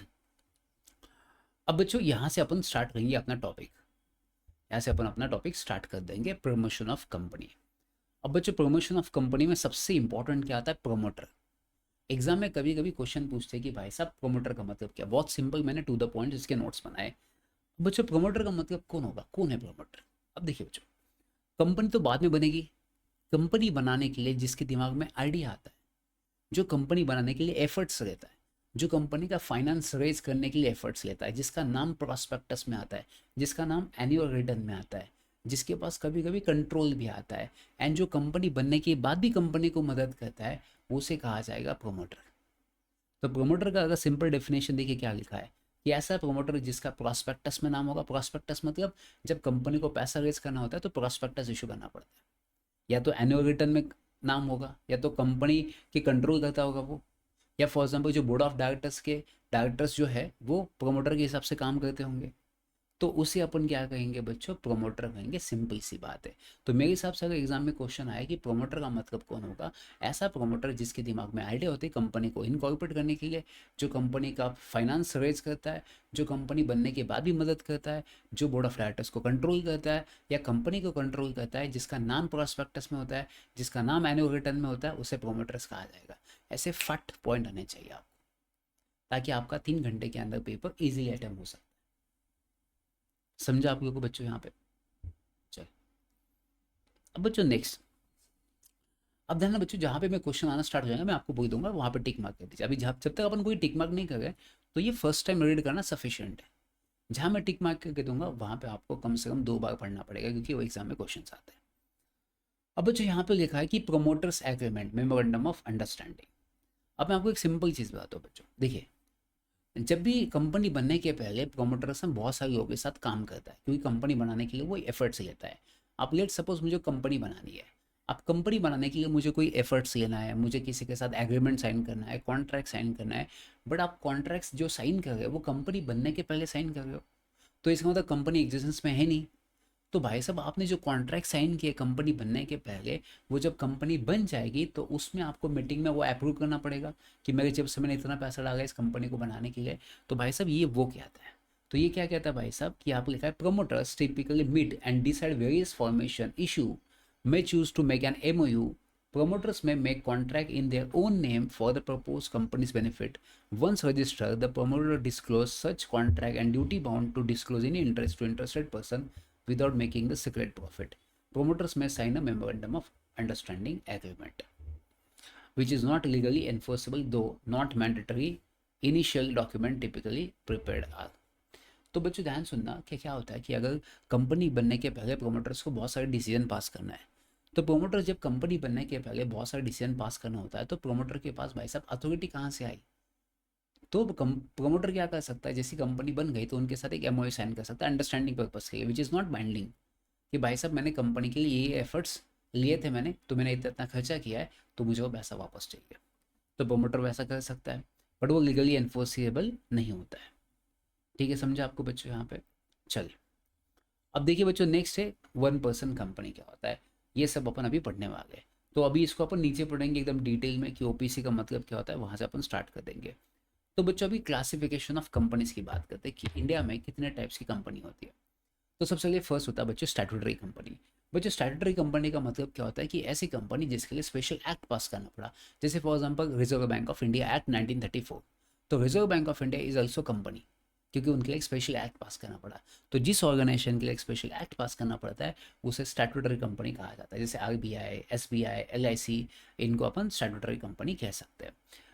अब बच्चों यहाँ से अपन स्टार्ट करेंगे अपना टॉपिक, यहाँ से अपन अपना टॉपिक स्टार्ट कर देंगे, प्रमोशन ऑफ कंपनी। अब बच्चों प्रमोशन ऑफ कंपनी में सबसे इंपॉर्टेंट क्या आता है, प्रोमोटर। एग्जाम में कभी कभी क्वेश्चन पूछते हैं कि भाई साहब प्रोमोटर का मतलब क्या, बहुत सिंपल, मैंने टू द पॉइंट इसके नोट्स बनाए। बच्चों प्रोमोटर का मतलब कौन होगा, कौन है प्रोमोटर। अब देखिए बच्चों, कंपनी तो बाद में बनेगी, कंपनी बनाने के लिए जिसके दिमाग में आइडिया आता है, जो कंपनी बनाने के लिए एफर्ट्स लेता है, जो कंपनी का फाइनेंस रेज करने के लिए एफर्ट्स लेता है, जिसका नाम प्रोस्पेक्टस में आता है, जिसका नाम एनुअल रिटर्न में आता है, जिसके पास कभी कभी कंट्रोल भी आता है, एंड जो कंपनी बनने के बाद भी कंपनी को मदद करता है, उसे कहा जाएगा प्रोमोटर। तो प्रोमोटर का अगर सिंपल डेफिनेशन देखिए क्या लिखा है, कि ऐसा प्रोमोटर जिसका प्रोस्पेक्टस में नाम होगा, प्रोस्पेक्टस मतलब जब कंपनी को पैसा रेज करना होता है तो प्रोस्पेक्टस इशू करना पड़ता है, या तो एनुअल रिटर्न में नाम होगा, या तो कंपनी की कंट्रोल करता होगा वो, या फॉर एग्जाम्पल जो बोर्ड ऑफ डायरेक्टर्स जो है वो प्रोमोटर के हिसाब से काम करते होंगे, तो उसे अपन क्या कहेंगे बच्चों, प्रोमोटर कहेंगे। सिंपल सी बात है। तो मेरे हिसाब से अगर एग्जाम में क्वेश्चन आए कि प्रोमोटर का मतलब कौन होगा, ऐसा प्रोमोटर जिसके दिमाग में आइडिया होती है कंपनी को इनकॉर्पोरेट करने के लिए, जो कंपनी का फाइनेंस रेज करता है, जो कंपनी बनने के बाद भी मदद करता है, जो बोर्ड ऑफ डायरेक्टर्स को कंट्रोल करता है या कंपनी को कंट्रोल करता है, जिसका नाम प्रोस्पेक्टस में होता है, जिसका नाम एनुअल रिटर्न में होता है, उसे प्रोमोटर्स कहा जाएगा। ऐसे फट पॉइंट आने चाहिए आपको, ताकि आपका 3 घंटे के अंदर पेपर इजीली अटेम्प्ट हो सके। समझा आप लोगों को बच्चों यहाँ पे? चल, अब बच्चों नेक्स्ट, अब ध्यान बच्चों जहाँ पे मैं क्वेश्चन आना स्टार्ट हो जाएगा मैं आपको बोल दूंगा, वहाँ पे टिक मार्क कर दीजिए। अभी जब तक अपन कोई टिक मार्क नहीं कर रहे तो ये फर्स्ट टाइम रीड करना सफिशिएंट है। जहाँ मैं टिक मार्क करके दूंगा वहाँ पे आपको कम से कम 2 बार पढ़ना पड़ेगा, क्योंकि वो एग्जाम में क्वेश्चन आते हैं। अब बच्चों यहाँ पे लिखा है कि promoters agreement memorandum of understanding. अब मैं आपको एक सिंपल चीज़ बताता हूँ बच्चों, देखिए जब भी कंपनी बनने के पहले प्रोमोटर्स में बहुत सारे लोगों के साथ काम करता है, क्योंकि कंपनी बनाने के लिए वो एफर्ट्स लेता है। आप लेट सपोज मुझे कंपनी बनानी है, अब कंपनी बनाने के लिए मुझे कोई एफर्ट्स लेना है, मुझे किसी के साथ एग्रीमेंट साइन करना है, कॉन्ट्रैक्ट साइन करना है, बट आप कॉन्ट्रैक्ट्स जो साइन कर रहे हो वो कंपनी बनने के पहले साइन कर रहे हो, तो इसका मतलब कंपनी एग्जिस्टेंस में है नहीं। तो भाई साहब आपने जो कॉन्ट्रैक्ट साइन किए कंपनी बनने के पहले, वो जब कंपनी बन जाएगी तो उसमें आपको मीटिंग में वो अप्रूव करना पड़ेगा कि मेरे जब से मैंने इतना पैसा डाला इस कंपनी को बनाने के लिए। तो भाई साहब ये वो कहता है, तो ये क्या कहता है भाई साहब कि आप लिखा है promoters typically meet and decide various formation issue may choose to make an MOU. Promoters may make contract in their own name for the proposed company's benefit. Once registered, the promoter disclose such contract and duty bound to disclose any interest to interested person without making the secret profit. Promoters may sign a memorandum of understanding agreement, which is not legally enforceable though not mandatory. Initial document typically prepared are. तो बच्चों ध्यान सुनना कि क्या होता है कि अगर कंपनी बनने के पहले प्रोमोटर्स को बहुत सारे डिसीजन पास करना है, तो प्रोमोटर जब कंपनी बनने के पहले बहुत सारे डिसीजन पास करना होता है, तो प्रोमोटर के पास भाई साहब अथॉरिटी कहाँ से आई? तो प्रोमोटर क्या कर सकता है, जैसी कंपनी बन गई तो उनके साथ एक एमओयू साइन कर सकता है अंडरस्टैंडिंग पर्पस के लिए, विच इज़ नॉट बाइंडिंग, कि भाई साहब मैंने कंपनी के लिए ये एफर्ट्स लिए थे मैंने, तो मैंने इतना इतना खर्चा किया है, तो मुझे वो पैसा वापस चाहिए। तो प्रोमोटर वैसा कर सकता है, बट वो लीगली एनफोर्सिएबल नहीं होता है। ठीक है, समझा आपको बच्चों यहाँ पे? चलिए, अब देखिए बच्चों नेक्स्ट है 1 पर्सन कंपनी क्या होता है। ये सब अपन अभी पढ़ने वाले हैं, तो अभी इसको अपन नीचे पढ़ेंगे एकदम डिटेल में कि ओपीसी का मतलब क्या होता है, वहाँ से अपन स्टार्ट कर देंगे। तो बच्चों अभी क्लासिफिकेशन ऑफ कंपनीज की बात करते हैं कि इंडिया में कितने टाइप्स की कंपनी होती है। तो सबसे पहले फर्स्ट होता है बच्चों स्टैट्यूटरी कंपनी। बच्चों स्टैट्यूटरी कंपनी का मतलब क्या होता है कि ऐसी कंपनी जिसके लिए स्पेशल एक्ट पास करना पड़ा, जैसे for example reserve bank of India act 1934। तो reserve bank of India is also company, क्योंकि उनके लिए एक स्पेशल एक्ट पास करना पड़ा। तो जिस ऑर्गेनाइजेशन के लिए एक स्पेशल एक्ट पास करना पड़ता है उसे स्टैट्यूटरी कंपनी कहा जाता है, जैसे आरबीआई, एसबीआई, एलआईसी, इनको अपन स्टैट्यूटरी कंपनी कह सकते हैं।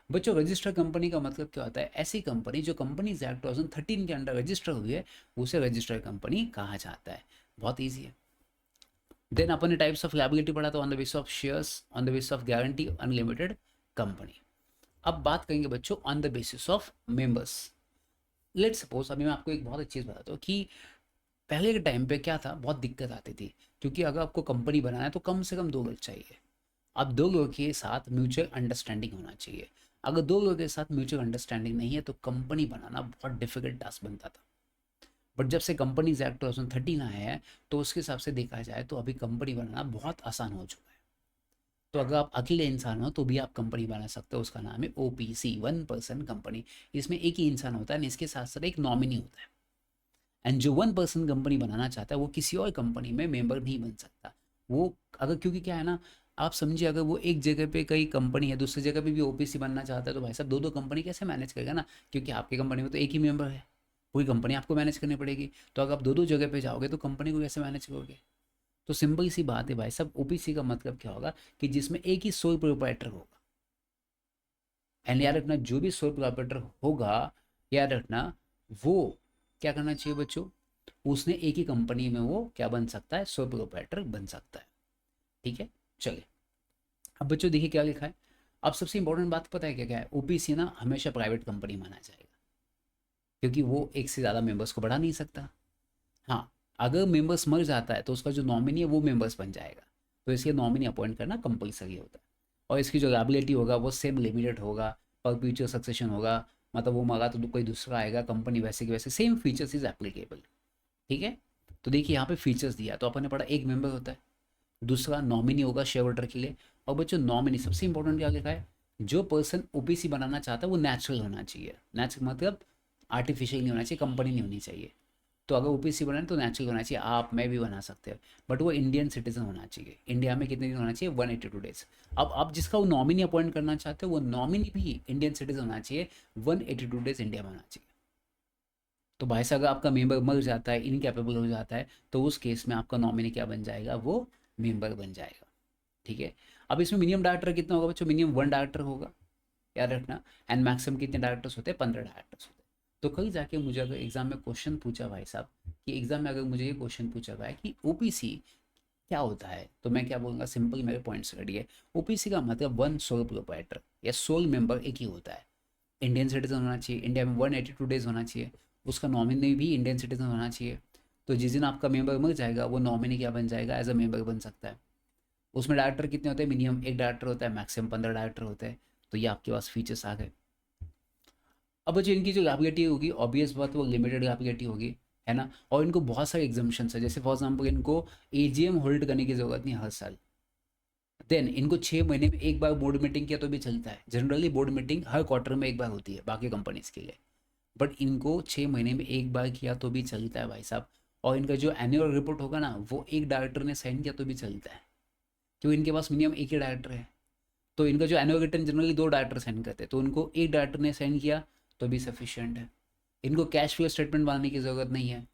बच्चों रजिस्टर्ड कंपनी का मतलब क्या होता है, ऐसी कंपनी जो कंपनीज एक्ट 2013 के अंडर रजिस्टर हुई है उसे रजिस्टर्ड कंपनी कहा जाता है। बहुत ईजी है। देन अपन ने टाइप्स ऑफ लायबिलिटी पढ़ा, तो on the basis of shares, on the basis of guarantee, unlimited company. अब बात करेंगे बच्चों on the basis of members. Let suppose अभी मैं आपको एक बहुत अच्छी चीज़ बताता हूँ कि पहले के टाइम पे क्या था, बहुत दिक्कत आती थी, क्योंकि अगर आपको कंपनी बनाना है तो कम से कम 2 लोग चाहिए। अब 2 लोगों के साथ म्यूचुअल अंडरस्टैंडिंग होना चाहिए। अगर 2 लोगों के साथ म्यूचुअल अंडरस्टैंडिंग नहीं है तो कंपनी बनाना बहुत डिफिकल्ट टास्क बनता था। बट जब से कंपनीज एक्ट 2013 आया है तो उसके हिसाब से देखा जाए तो अभी कंपनी बनाना बहुत आसान हो चुका है। तो अगर आप अकेले इंसान हो तो भी आप कंपनी बना सकते हो, उसका नाम है ओपीसी, 1 पर्सन कंपनी। इसमें एक ही इंसान होता है, इसके साथ साथ एक नॉमिनी होता है। एंड जो 1 पर्सन कंपनी बनाना चाहता है वो किसी और कंपनी में मेंबर नहीं बन सकता। वो अगर, क्योंकि क्या है ना, आप समझिए अगर वो एक जगह पे कई कंपनी है, दूसरी जगह पे भी ओपीसी बनना चाहता है, तो भाई साहब 2-2 कंपनी कैसे मैनेज करेगा ना, क्योंकि आपकी कंपनी में तो एक ही मेंबर है, पूरी कंपनी आपको मैनेज करनी पड़ेगी। तो अगर आप 2-2 जगह पे जाओगे तो कंपनी को कैसे मैनेज करोगे? तो सिंपल सी बात है भाई साहब, ओपीसी का मतलब क्या होगा कि जिसमें एक ही सोल प्रोप्राइटर होगा। एंड याद रखना, जो भी सोल प्रोप्राइटर होगा, याद रखना वो क्या करना चाहिए बच्चों, उसने एक ही कंपनी में वो क्या बन सकता है, सोल प्रोप्राइटर बन सकता है। ठीक है, चलिए अब बच्चों देखिए क्या लिखा है। अब सबसे इंपॉर्टेंट बात पता है क्या क्या है, ओपीसी ना हमेशा प्राइवेट कंपनी माना जाएगा, क्योंकि वो एक से ज़्यादा मेंबर्स को बढ़ा नहीं सकता। हाँ, अगर मेंबर्स मर जाता है तो उसका जो नॉमिनी है वो मेंबर्स बन जाएगा, तो इसलिए नॉमिनी अपॉइंट करना कंपलसरी होता है। और इसकी जो लायबिलिटी होगा वो सेम लिमिटेड होगा, परपीचुअल सक्सेशन होगा, मतलब वो मरा तो कोई दूसरा आएगा, कंपनी वैसे के वैसे, सेम फीचर्स इज एप्लीकेबल। ठीक है, तो देखिए यहाँ पे फीचर्स दिया, तो अपन ने पढ़ा एक मेंबर होता है, दूसरा नॉमिनी होगा शेयर होल्डर के लिए। और बच्चों नॉमिनी सबसे इंपॉर्टेंट क्या लिखा है, जो पर्सन ओपीसी बनाना चाहता है वो नेचुरल होना चाहिए। नेचुरल मतलब आर्टिफिशियल नहीं होना चाहिए, कंपनी नहीं होनी चाहिए। तो अगर ओपीसी बनाए तो नेचुरल होना चाहिए, आप मैं भी बना सकते हैं, बट वो इंडियन सिटीजन होना चाहिए। इंडिया में कितने दिन होना चाहिए, 182 डेज। अब आप जिसका वो नॉमिनी अपॉइंट करना चाहते हो वो नॉमिनी भी इंडियन सिटीजन होना चाहिए, 182 डेज इंडिया में होना चाहिए। तो भाई साहब अगर आपका मेंबर मर जाता है, इनकैपेबल हो जाता है, तो उस केस में आपका नॉमिनी क्या बन जाएगा, वो मेंबर बन जाएगा। ठीक है, अब इसमें मिनिमम डायरेक्टर कितना होगा बच्चों, मिनिमम 1 डायरेक्टर होगा, याद रखना। एंड मैक्सिमम कितने डायरेक्टर्स होते हैं, 15 डायरेक्टर्स होते हैं। तो कल जाके मुझे अगर एग्जाम में क्वेश्चन पूछा भाई साहब, कि एग्जाम में अगर मुझे ये क्वेश्चन पूछा हुआ है कि ओपीसी क्या होता है, तो मैं क्या बोलूँगा, सिंपल मेरे पॉइंट्स रेडी। ओपीसी का मतलब वन सोल प्रोप्राइटर या सोल मेंबर एक ही होता है, इंडियन सिटीजन होना चाहिए, इंडिया में 182 डेज होना चाहिए, उसका नॉमिनी भी इंडियन सिटीजन होना चाहिए। तो जिस दिन आपका मेंबर मर जाएगा वो नॉमिनी क्या बन जाएगा, एज अ मेंबर बन सकता है। उसमें डायरेक्टर कितने होते हैं, मिनिमम 1 डायरेक्टर होता है, मैक्सिमम 15 डायरेक्टर होते हैं। तो ये आपके पास फीचर्स आ गए। अब जो इनकी जो लायबिलिटी होगी, ऑब्वियस बात वो लिमिटेड लायबिलिटी होगी, है ना। और इनको बहुत सारे एग्जाम्पन्स है, जैसे फॉर एग्जाम्पल इनको एजीएम होल्ड करने की जरूरत नहीं हर साल। देन इनको 6 महीने में एक बार बोर्ड मीटिंग किया तो भी चलता है, जनरली बोर्ड मीटिंग हर क्वार्टर में एक बार होती है बाकी कंपनीज के लिए, बट इनको 6 महीने में एक बार किया तो भी चलता है भाई साहब। और इनका जो एनुअल रिपोर्ट होगा ना, वो एक डायरेक्टर ने साइन किया तो भी चलता है, क्योंकि इनके पास मिनिमम एक ही डायरेक्टर है। तो इनका जो annual return generally 2 director sign करते हैं, तो उनको एक डायरेक्टर ने साइन किया तो भी सफिशियंट है। इनको कैश फ्लो स्टेटमेंट बनाने की ज़रूरत नहीं है।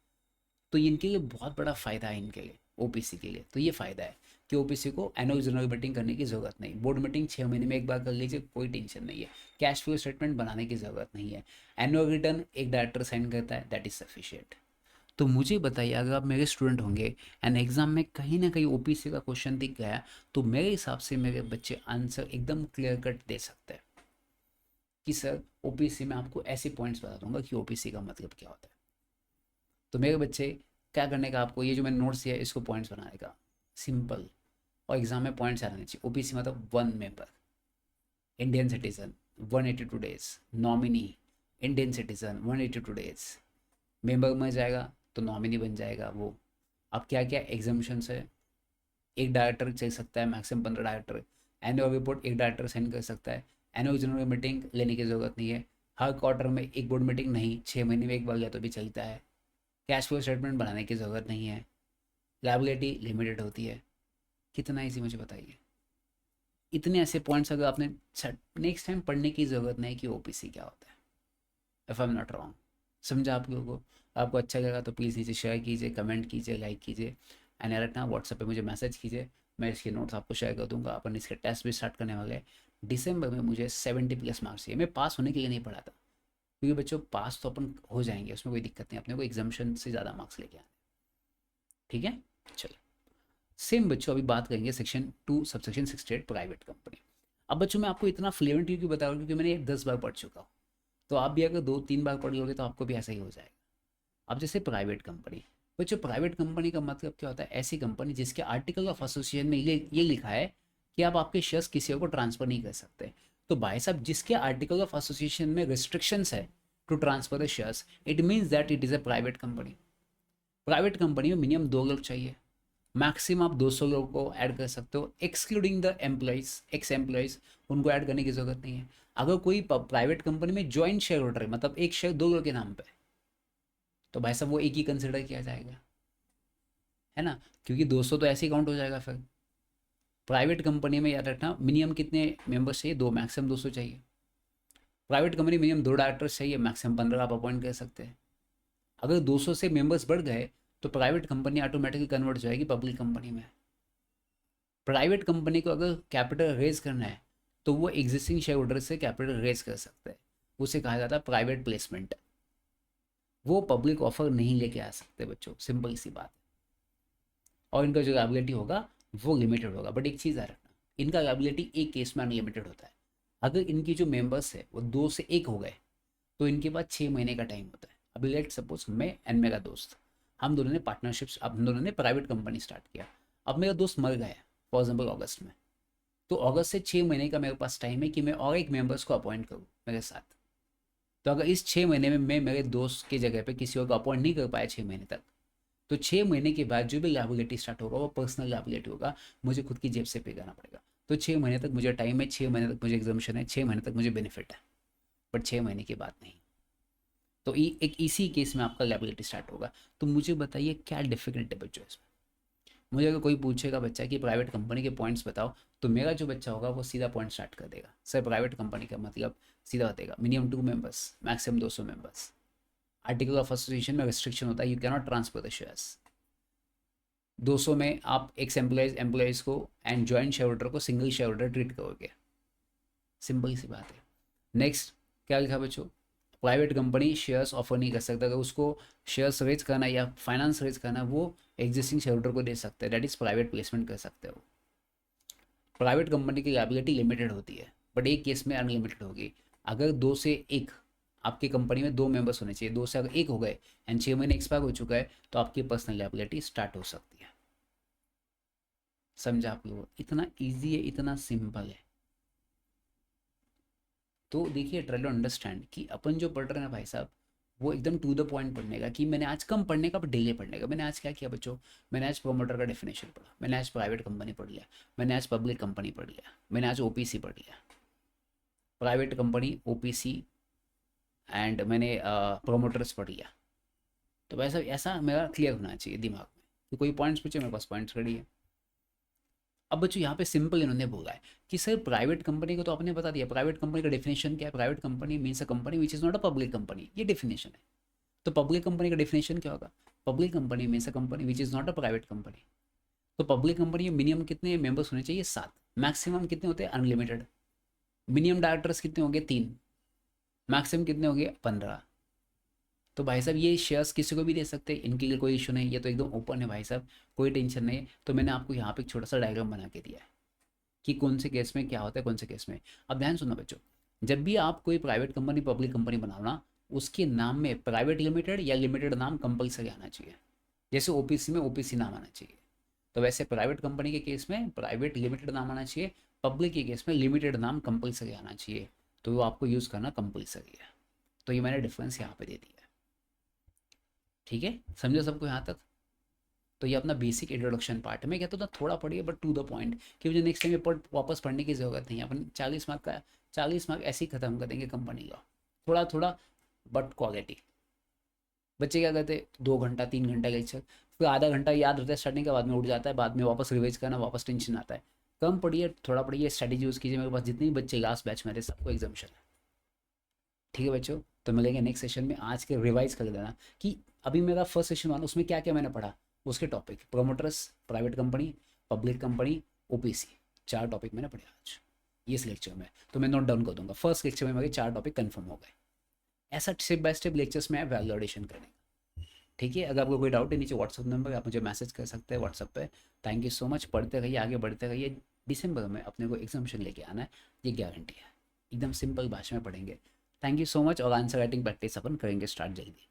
तो इनके लिए बहुत बड़ा फ़ायदा है, इनके लिए ओपीसी के लिए तो ये फ़ायदा है कि ओपीसी को एनुअल जनरल मीटिंग करने की ज़रूरत नहीं, बोर्ड मीटिंग 6 महीने में एक बार कर लीजिए, कोई टेंशन नहीं है। कैश फ्लो स्टेटमेंट बनाने की ज़रूरत नहीं है। एनुअल रिटर्न एक डायरेक्टर साइन करता है, दैट इज़ सफिशियंट। तो मुझे बताइए, अगर आप मेरे स्टूडेंट होंगे एंड एग्जाम में कहीं ना कहीं ओपीसी का क्वेश्चन दिख गया, तो मेरे हिसाब से मेरे बच्चे आंसर एकदम क्लियर कट दे सकते हैं कि सर ओपीसी में आपको ऐसे पॉइंट्स बता दूंगा कि ओपीसी का मतलब क्या होता है। तो मेरे बच्चे क्या करने का, आपको ये जो मैंने नोट्स दिया है इसको पॉइंट्स बनाने का, सिंपल। और एग्जाम में पॉइंट्स आने चाहिए। ओपीसी मतलब one member, Indian citizen 182 days, nominee Indian citizen 182 days, member मर जाएगा तो नॉमिनी बन जाएगा वो। अब क्या क्या एग्जाम्पन्स है, एक डायरेक्टर चल सकता है, मैक्सिमम 15 डायरेक्टर। एनुअल रिपोर्ट एक डायरेक्टर साइन कर सकता है। एनुअल जनरल मीटिंग लेने की ज़रूरत नहीं है, हर क्वार्टर में एक बोर्ड मीटिंग नहीं, 6 महीने में एक बार गया तो भी चलता है। कैश फ्लो स्टेटमेंट बनाने की ज़रूरत नहीं है, लायबिलिटी लिमिटेड होती है। कितना ईजी मुझे बताइए। इतने ऐसे पॉइंट्स अगर आपने नेक्स्ट टाइम पढ़ने की ज़रूरत नहीं कि ओपीसी क्या होता है, if I am not wrong. समझा आप लोगों को? आपको अच्छा लगा तो प्लीज़ नीचे शेयर कीजिए, कमेंट कीजिए, लाइक कीजिए। एंड यार ना व्हाट्सएप पे मुझे मैसेज कीजिए, मैं इसके नोट्स आपको शेयर कर दूंगा। अपन इसके टेस्ट भी स्टार्ट करने वाले हैं। दिसंबर में मुझे 70+ मार्क्स चाहिए। मैं पास होने के लिए नहीं पढ़ा था, क्योंकि बच्चों पास तो अपन हो जाएंगे, उसमें कोई दिक्कत नहीं, अपने को एग्जाम्शन से ज़्यादा मार्क्स लेके आए। ठीक है, चलो। सेम बच्चों अभी बात करेंगे सेक्शन 2 सबसेक्शन 68 प्राइवेट कंपनी। अब बच्चों मैं आपको इतना फ्लुएंटली क्यों बता रहा हूँ, क्योंकि मैंने ये 10 बार पढ़ चुका हूँ। तो आप भी अगर 2-3 बार पढ़ लोगे तो आपको भी ऐसा ही हो जाएगा। अब जैसे प्राइवेट कंपनी, बच्चों प्राइवेट कंपनी का मतलब क्या होता है, ऐसी कंपनी जिसके आर्टिकल ऑफ एसोसिएशन में ये लिखा है कि आप आपके शेयर्स किसी और को ट्रांसफर नहीं कर सकते। तो भाई साहब जिसके आर्टिकल ऑफ एसोसिएशन में रिस्ट्रिक्शंस है to transfer the shares, it means that it is a private company. Private company में मिनिमम 2 लोग चाहिए, मैक्सिमम आप 200 लोगों को ऐड कर सकते हो, excluding the employees, x employees, उनको ऐड करने की जरूरत नहीं है। अगर कोई प्राइवेट कंपनी में ज्वाइंट शेयर होल्डर है, मतलब एक शेयर 2 लोगों के नाम पे, तो भाई साहब वो एक ही कंसिडर किया जाएगा, है ना, क्योंकि 200 तो ऐसे ही काउंट हो जाएगा फिर। प्राइवेट कंपनी में याद रखना मिनिमम कितने मेंबर्स चाहिए, 2, मैक्सिमम 200 चाहिए। प्राइवेट कंपनी मिनिमम 2 डायरेक्टर्स चाहिए, मैक्सिमम 15 आप अपॉइंट कर सकते हैं। अगर 200 से मेंबर्स बढ़ गए तो प्राइवेट कंपनी ऑटोमेटिकली कन्वर्ट हो जाएगी पब्लिक कंपनी में। प्राइवेट कंपनी को अगर कैपिटल रेज करना है तो वो एग्जिस्टिंग शेयर होल्डर से कैपिटल रेज कर सकते हैं, उसे कहा जाता है प्राइवेट प्लेसमेंट। वो पब्लिक ऑफर नहीं लेके आ सकते बच्चों, सिंपल सी बात। और इनका जो लायबिलिटी होगा वो लिमिटेड होगा, बट एक चीज़ आ रखना, इनका लायबिलिटी एक केस में अनलिमिटेड होता है। अगर इनकी जो मेंबर्स है वो 2 से 1 हो गए तो इनके पास 6 महीने का टाइम होता है। अभी लेट सपोज मैं एंड मेरा दोस्त, हम दोनों ने पार्टनरशिप्स, अब हम दोनों ने प्राइवेट कंपनी स्टार्ट किया। अब मेरा दोस्त मर गया फॉर एग्जाम्पल अगस्त में, तो अगस्त से 6 महीने का मेरे पास टाइम है कि मैं और एक मेंबर्स को अपॉइंट करूँ मेरे साथ। तो अगर इस 6 महीने में मैं मेरे दोस्त की जगह पे किसी और को अपॉइंट नहीं कर पाया 6 महीने तक, तो 6 महीने के बाद जो भी लाइबिलिटी स्टार्ट होगा वो पर्सनल लाइबिलिटी होगा, मुझे खुद की जेब से पे करना पड़ेगा। तो 6 महीने तक मुझे टाइम है, 6 महीने तक मुझे एग्जामेशन है, 6 महीने तक मुझे बेनिफिट है, बट 6 महीने के बाद नहीं। तो एक इसी केस में आपका लाइबिलिटी स्टार्ट होगा। तो मुझे बताइए क्या डिफिकल्ट है बच्चों इसमें। मुझे अगर कोई पूछेगा बच्चा कि प्राइवेट कंपनी के पॉइंट्स बताओ, तो मेरा जो बच्चा होगा वो सीधा पॉइंट स्टार्ट कर देगा, सर प्राइवेट कंपनी का मतलब सीधा बताएगा minimum 2 members, maximum 200 members. Article of association में रिस्ट्रिक्शन होता है, you cannot transfer the shares. 200 में आप एक्स एम्प्लॉयज़ को एंड जॉइंट शेयर होल्डर को सिंगल शेयर होल्डर ट्रीट करोगे, सिंपल सी बात है। नेक्स्ट क्या लिखा बच्चों, प्राइवेट कंपनी शेयर्स ऑफर नहीं कर सकता, अगर उसको शेयर्स रेज करना या फाइनेंस रेज करना वो एग्जिस्टिंग शेयर होल्डर को दे सकते हैं, दैट इज प्राइवेट प्लेसमेंट कर सकते हो। प्राइवेट कंपनी की लायबिलिटी लिमिटेड होती है, बट एक केस में अनलिमिटेड होगी। अगर 2 से 1 आपकी कंपनी में 2 मेंबर्स होने चाहिए, 2 से अगर 1 हो गए एंड 6 महीने एक्सपायर हो चुका है, तो आपकी पर्सनल लायबिलिटी स्टार्ट हो सकती है। समझा आप लोग, इतना ईजी है, इतना सिंपल है। तो देखिए ट्राई टू अंडरस्टैंड कि अपन जो पढ़ रहे हैं ना भाई साहब, वो एकदम टू द पॉइंट पढ़ने का, कि मैंने आज कम पढ़ने का पर डेली पढ़ने का। मैंने आज क्या किया बच्चों, मैंने आज प्रोमोटर का डेफिनेशन पढ़ा, मैंने आज प्राइवेट कंपनी पढ़ लिया, मैंने आज पब्लिक कंपनी पढ़ लिया, मैंने आज ओपीसी पढ़ लिया, प्राइवेट कंपनी ओपीसी एंड मैंने प्रोमोटर्स पढ़ लिया। तो वैसा ऐसा मेरा क्लियर होना चाहिए दिमाग में कि कोई पॉइंट्स पूछे मेरे पास पॉइंट्स रेडी है। अब बच्चों यहाँ पे सिंपल इन्होंने बोला है कि सर प्राइवेट कंपनी को तो आपने बता दिया, प्राइवेट कंपनी का डेफिनेशन क्या है, private company means a company which is not a public company, ये डेफिनेशन है। तो पब्लिक कंपनी का डेफिनेशन क्या होगा, public company means a company which is not a private company. तो पब्लिक कंपनी में मिनिमम कितने मेंबर्स होने चाहिए, 7, मैक्सिमम कितने होते हैं अनलिमिटेड। मिनिमम डायरेक्टर्स कितने होंगे, 3, मैक्सिमम कितने होंगे 15। तो भाई साहब ये शेयर्स किसी को भी दे सकते हैं, इनके लिए कोई इशू नहीं, ये तो एकदम ओपन है भाई साहब, कोई टेंशन नहीं है। तो मैंने आपको यहाँ पे एक छोटा सा डायग्राम बना के दिया है कि कौन से केस में क्या होता है, कौन से केस में। अब ध्यान सुनो बच्चों, जब भी आप कोई प्राइवेट कंपनी पब्लिक कंपनी बनाओ ना, उसके नाम में प्राइवेट लिमिटेड या लिमिटेड नाम कंपलसरी आना चाहिए। जैसे ओपीसी में ओपीसी नाम आना चाहिए, तो वैसे प्राइवेट कंपनी के केस में प्राइवेट लिमिटेड नाम आना चाहिए, पब्लिक के केस में लिमिटेड नाम कंपलसरी आना चाहिए। तो वो आपको यूज़ करना कंपलसरी है। तो ये मैंने डिफरेंस यहाँ पे दे दिया है। ठीक है, समझो सबको यहाँ तक। तो ये अपना बेसिक इंट्रोडक्शन पार्ट है। मैं कहता था थोड़ा पढ़िए बट टू द पॉइंट, कि मुझे नेक्स्ट टाइम ये वापस पढ़ने की ज़रूरत नहीं है। अपन 40 मार्क का 40 मार्क ऐसे ही ख़त्म कर देंगे कंपनी का, थोड़ा थोड़ा बट क्वालिटी। बच्चे क्या करते, 2 घंटा 3 घंटा लेक्चर, फिर आधा घंटा याद होता है स्टार्टिंग के, बाद में उठ जाता है, बाद में वापस रिवाइज करना, वापस टेंशन आता है। कम पढ़िए, थोड़ा पढ़िए, स्ट्रैटेजी यूज़ कीजिए। मेरे पास जितने भी बच्चे लास्ट बैच में थे सबको एग्जामेशन है। ठीक है बच्चों, तो मिलेंगे नेक्स्ट सेशन में। आज के रिवाइज कर देना कि अभी मेरा फर्स्ट सेशन वाला उसमें क्या क्या मैंने पढ़ा, उसके topic promoters, private company, public company, OPC, 4 topic मैंने पढ़े आज इस लेक्चर में। तो मैं नोट डाउन कर दूंगा, फर्स्ट लेक्चर में मेरे 4 टॉपिक कंफर्म हो गए। ऐसा स्टेप बाय स्टेप लेक्चर्स में वैल्यूडेशन करने का। ठीक है, अगर आपको कोई डाउट है नीचे व्हाट्सअप नंबर आप मुझे मैसेज कर सकते हैं व्हाट्सअप पे। थैंक यू सो मच, पढ़ते रहिए, आगे बढ़ते रहिए। दिसंबर में अपने को एग्जामेशन लेके आना है, ये गारंटी है। एकदम सिंपल भाषा में पढ़ेंगे। थैंक यू सो मच, और आंसर राइटिंग प्रैक्टिस अपन करेंगे स्टार्ट जल्दी।